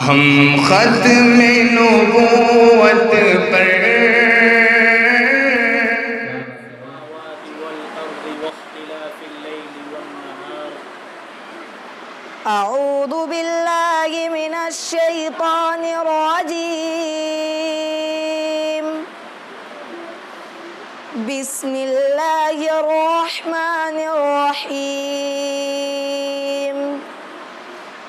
हम खत्म नबूवत पर أعوذ بالله من الشيطان الرجيم بسم الله الرحمن الرحيم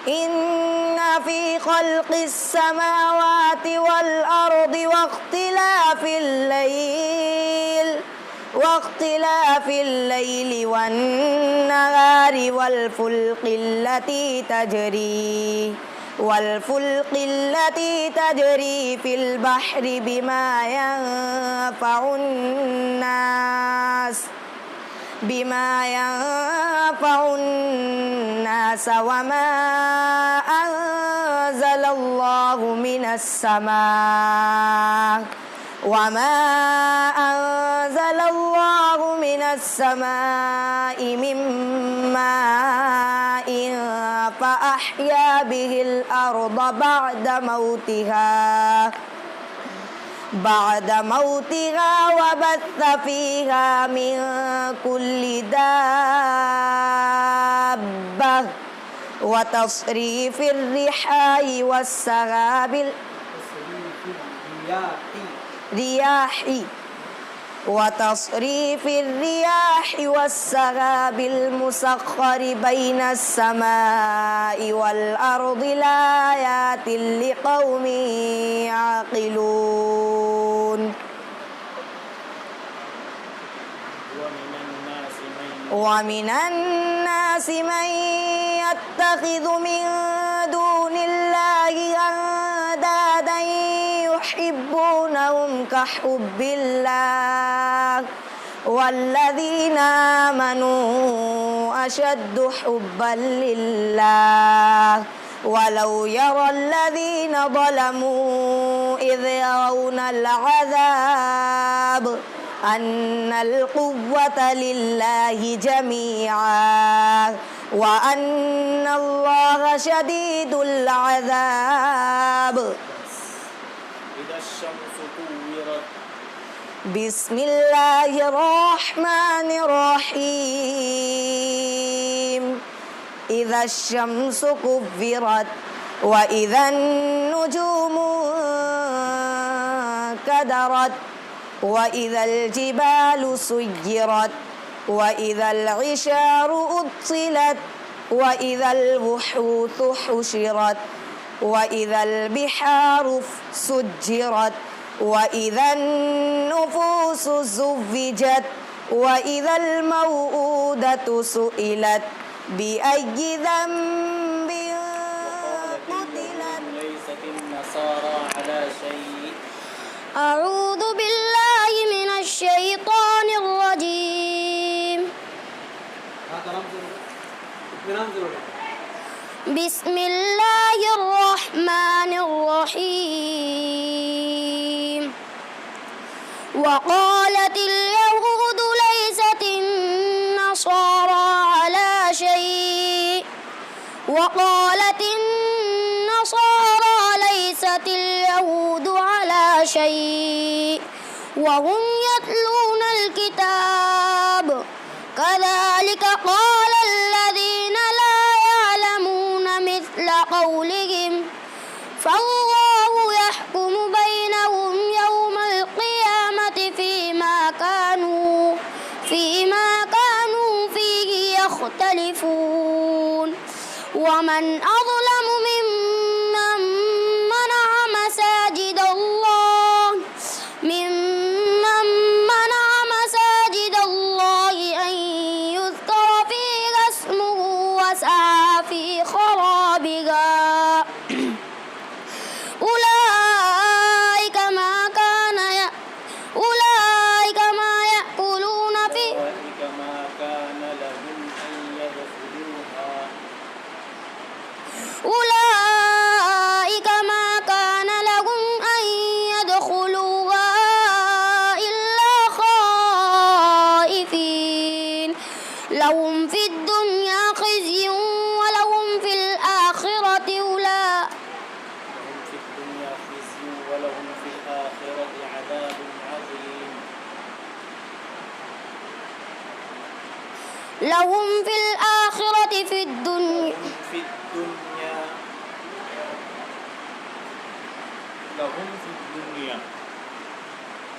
إن في خلق السماوات والأرض واختلاف الليل والنهار والفلك التي تجري في البحر بما ينفع الناس وما أنزل الله من السماء من ماء فأحيا به الأرض بعد موتها وبث فيها من كل دابة وتصريف الرياح والسحاب المسخر بين السماء والأرض لآيات لقوم يعقلون ومن الناس من يتخذ من دون الله أندادا يحبونهم كحب الله والذين آمنوا أشد حبا لله ولو يرى الذين ظلموا إذ يرون العذاب أن القوة لله جميعا وأن الله شديد العذاب إذا الشمس كورت بسم الله الرحمن الرحيم إذا الشمس كورت وإذا النجوم انكدرت وإذا الجبال سيرت وإذا العشار أطلت وإذا الوحوش حشرت وإذا البحار سجرت وإذا النفوس زوجت وإذا الموءودة سئلت بأي ذنب قتلت ليست النصارى على شيء أعوذ بالله من الشيطان الرجيم بسم الله الرحمن الرحيم وقالت اليهود ليست النصارى على شيء وقالت النصارى ليست اليهود على شيء وهم يتلون الكتاب كذلك قال الذين لا يعلمون مثل قولهم فالله يحكم بينهم يوم القيامة فيما كانوا فيه يختلفون ومن أظلم ممن منع مساجد الله أن يذكر فيها اسمه وسعى في خرابها أولئك ما يأكلون في أولئك ما كان لهم أن يدخلوها لهم في الآخرة في الدنيا في الدنيا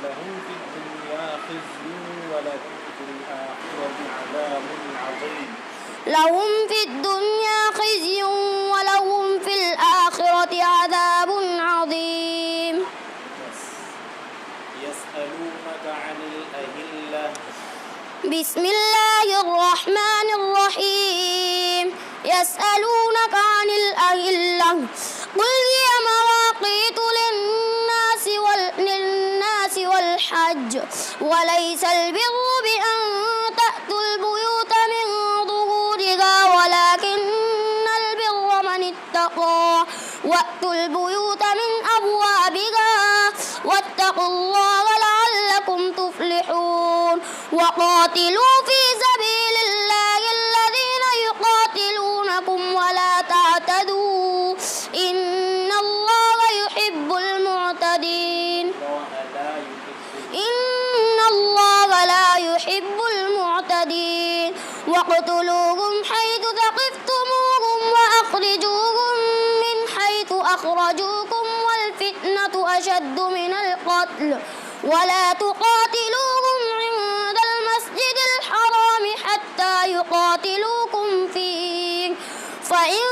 لهم في الدنيا خزي ولهم في الآخرة عذاب عظيم. لهم في الدنيا خزي ولهم في الآخرة عذاب عظيم. يسألونك عن الأهلة. بسم الله الرحمن الرحيم. يسألونك عن الأهلة قل هي مواقيت للناس والحج وليس البر بأن تأتوا البيوت من ظهورها ولكن البر من اتقى وأتوا البيوت من أبوابها واتقوا الله لعلكم تفلحون. وقاتلوا في سبيل الله الذين يقاتلونكم ولا تعتدوا إن الله يحب المعتدين. إن الله لا يحب المعتدين. واقتلوهم حيث ثقفتموهم وأخرجوهم من حيث أخرجوكم والفتنة أشد من القتل ولا تقاتلوهم عند المسجد الحرام حتى يقاتلوكم فيه فإن